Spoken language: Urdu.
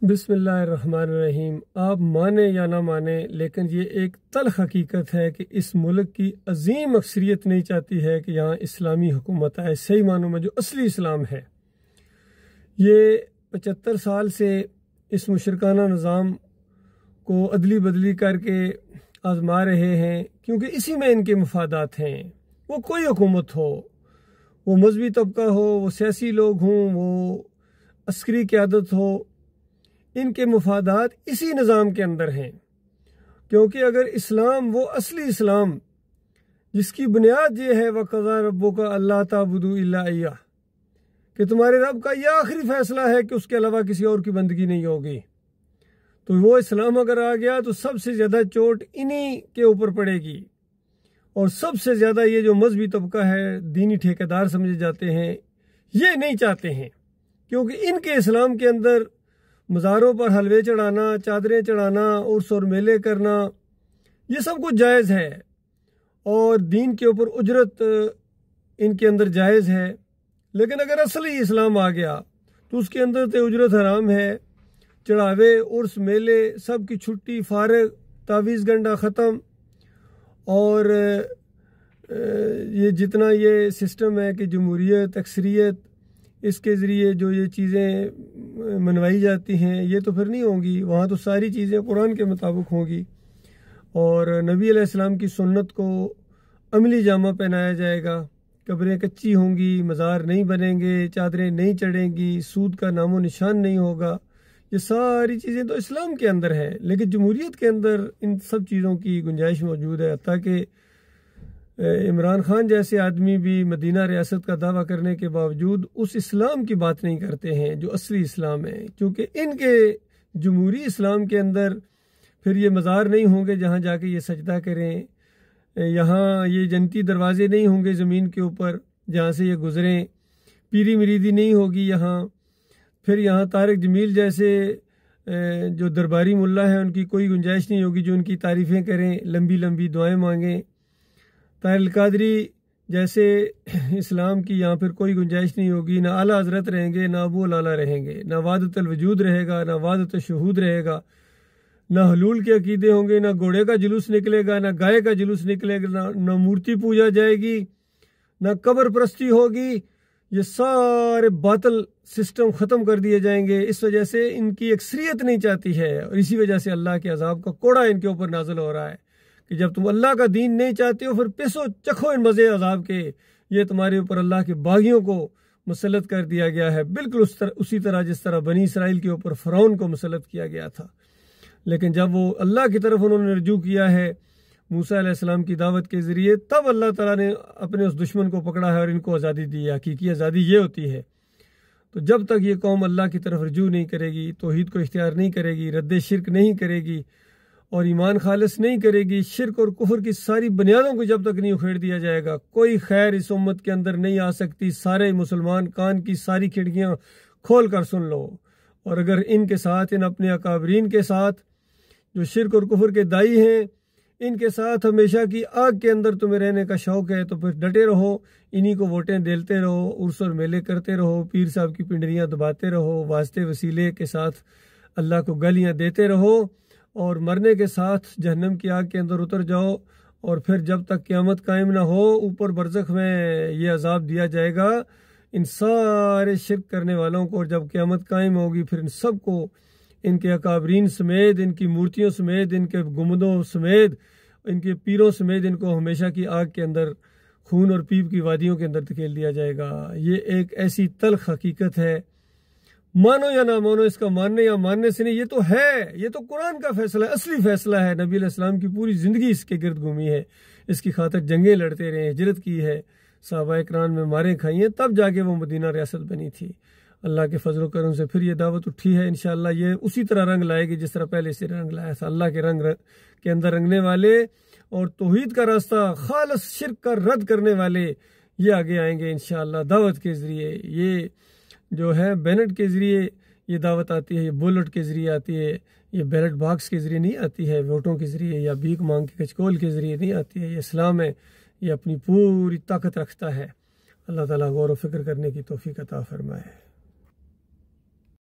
بسم اللہ الرحمن الرحیم۔ آپ مانیں یا نہ مانیں، لیکن یہ ایک تلخ حقیقت ہے کہ اس ملک کی عظیم اکثریت نہیں چاہتی ہے کہ یہاں اسلامی حکومت آئے، صحیح معنوں میں جو اصلی اسلام ہے۔ یہ 75 سال سے اس مشرکانہ نظام کو ادلی بدلی کر کے آزما رہے ہیں، کیونکہ اسی میں ان کے مفادات ہیں۔ وہ کوئی حکومت ہو، وہ مذہبی طبقہ ہو، وہ سیاسی لوگ ہوں، وہ عسکری قیادت ہو، ان کے مفادات اسی نظام کے اندر ہیں۔ کیونکہ اگر اسلام، وہ اصلی اسلام جس کی بنیاد یہ ہے وَقَضَىٰ رَبُّكَ أَلَّا تَعْبُدُوا إِلَّا إِيَّاهُ، کہ تمہارے رب کا یہ آخری فیصلہ ہے کہ اس کے علاوہ کسی اور کی بندگی نہیں ہوگی، تو وہ اسلام اگر آ گیا تو سب سے زیادہ چوٹ انہی کے اوپر پڑے گی۔ اور سب سے زیادہ یہ جو مذہبی طبقہ ہے، دینی ٹھیکیدار سمجھے جاتے ہیں، یہ نہیں چاہتے ہیں، کیونکہ ان کے اسلام کے اندر مزاروں پر حلوے چڑھانا، چادریں چڑھانا، عرس اور میلے کرنا، یہ سب کچھ جائز ہے، اور دین کے اوپر اجرت ان کے اندر جائز ہے۔ لیکن اگر اصلی اسلام آ گیا تو اس کے اندر تو اجرت حرام ہے، چڑھاوے، عرس میلے، سب کی چھٹی، فارغ، تعویذ گنڈا ختم، اور یہ جتنا یہ سسٹم ہے کہ جمہوریت، اکثریت، اس کے ذریعے جو یہ چیزیں منوائی جاتی ہیں، یہ تو پھر نہیں ہوں گی۔ وہاں تو ساری چیزیں قرآن کے مطابق ہوں گی، اور نبی علیہ السلام کی سنت کو عملی جامہ پہنایا جائے گا۔ قبریں کچی ہوں گی، مزار نہیں بنیں گے، چادریں نہیں چڑھیں گی، سود کا نام و نشان نہیں ہوگا۔ یہ ساری چیزیں تو اسلام کے اندر ہے، لیکن جمہوریت کے اندر ان سب چیزوں کی گنجائش موجود ہے۔ حتیٰ کہ عمران خان جیسے آدمی بھی مدینہ ریاست کا دعویٰ کرنے کے باوجود اس اسلام کی بات نہیں کرتے ہیں جو اصلی اسلام ہے، کیونکہ ان کے جمہوری اسلام کے اندر پھر یہ مزار نہیں ہوں گے جہاں جا کے یہ سجدہ کریں، یہاں یہ جنتی دروازے نہیں ہوں گے زمین کے اوپر جہاں سے یہ گزریں، پیری مریدی نہیں ہوگی یہاں، پھر یہاں طارق جمیل جیسے جو درباری ملا ہیں ان کی کوئی گنجائش نہیں ہوگی جو ان کی تعریفیں کریں، لمبی لمبی دعائیں مانگیں۔ طاہر القادری جیسے اسلام کی یہاں پھر کوئی گنجائش نہیں ہوگی، نہ اعلیٰ حضرت رہیں گے، نہ ابو العلا رہیں گے، نہ وحدت الوجود رہے گا، نہ وحدت الشہود رہے گا، نہ حلول کے عقیدے ہوں گے، نہ گھوڑے کا جلوس نکلے گا، نہ گائے کا جلوس نکلے گا، نہ مورتی پوجا جائے گی، نہ قبر پرستی ہوگی۔ یہ سارے باطل سسٹم ختم کر دیے جائیں گے۔ اس وجہ سے ان کی اکثریت نہیں چاہتی ہے، اور اسی وجہ سے اللہ کے عذاب کا کوڑا ان کے اوپر نازل ہو رہا ہے کہ جب تم اللہ کا دین نہیں چاہتے ہو، پھر پیسو چکھو ان مزے عذاب کے۔ یہ تمہارے اوپر اللہ کے باغیوں کو مسلط کر دیا گیا ہے، بالکل اسی طرح جس طرح بنی اسرائیل کے اوپر فرعون کو مسلط کیا گیا تھا۔ لیکن جب وہ اللہ کی طرف انہوں نے رجوع کیا ہے موسیٰ علیہ السلام کی دعوت کے ذریعے، تب اللہ تعالیٰ نے اپنے اس دشمن کو پکڑا ہے اور ان کو آزادی دی ہے۔ حقیقی آزادی یہ ہوتی ہے۔ تو جب تک یہ قوم اللہ کی طرف رجوع نہیں کرے گی، توحید کو اختیار نہیں کرے گی، رد شرک نہیں کرے گی، اور ایمان خالص نہیں کرے گی، شرک اور کفر کی ساری بنیادوں کو جب تک نہیں اکھیڑ دیا جائے گا، کوئی خیر اس امت کے اندر نہیں آ سکتی۔ سارے مسلمان کان کی ساری کھڑکیاں کھول کر سن لو، اور اگر ان کے ساتھ، ان اپنے اکابرین کے ساتھ جو شرک اور کفر کے دائی ہیں، ان کے ساتھ ہمیشہ کی آگ کے اندر تمہیں رہنے کا شوق ہے، تو پھر ڈٹے رہو، انہی کو ووٹیں دیلتے رہو، عرس اور میلے کرتے رہو، پیر صاحب کی پنڈریاں دباتے رہو، واسطے وسیلے کے ساتھ اللہ کو گالیاں دیتے رہو، اور مرنے کے ساتھ جہنم کی آگ کے اندر اتر جاؤ، اور پھر جب تک قیامت قائم نہ ہو اوپر برزخ میں یہ عذاب دیا جائے گا ان سارے شرک کرنے والوں کو۔ اور جب قیامت قائم ہوگی پھر ان سب کو، ان کے اکابرین سمیت، ان کی مورتیوں سمیت، ان کے گنبدوں سمیت، ان کے پیروں سمیت، ان کو ہمیشہ کی آگ کے اندر، خون اور پیپ کی وادیوں کے اندر دھکیل دیا جائے گا۔ یہ ایک ایسی تلخ حقیقت ہے، مانو یا نہ مانو، اس کا ماننے یا ماننے سے نہیں، یہ تو ہے، یہ تو قرآن کا فیصلہ ہے، اصلی فیصلہ ہے۔ نبی علیہ السلام کی پوری زندگی اس کے گرد گھومی ہے، اس کی خاطر جنگیں لڑتے رہے، ہجرت کی ہے، صحابہ اکرام میں ماریں کھائی ہیں، تب جا کے وہ مدینہ ریاست بنی تھی۔ اللہ کے فضل و کرم سے پھر یہ دعوت اٹھی ہے، انشاءاللہ یہ اسی طرح رنگ لائے گی جس طرح پہلے سے رنگ لایا تھا۔ اللہ کے رنگ کے اندر رنگنے والے اور توحید کا راستہ، خالص شرک کا رد کرنے والے، یہ آگے آئیں گے انشاءاللہ دعوت کے ذریعے۔ یہ جو ہے بینٹ کے ذریعے یہ دعوت آتی ہے، یہ بولٹ کے ذریعے آتی ہے، یہ بیلٹ باکس کے ذریعے نہیں آتی ہے، ووٹوں کے ذریعے یا بھیک مانگ کے کچکول کے ذریعے نہیں آتی ہے۔ یہ اسلام ہے، یہ اپنی پوری طاقت رکھتا ہے۔ اللہ تعالیٰ غور و فکر کرنے کی توفیق عطا فرمائے۔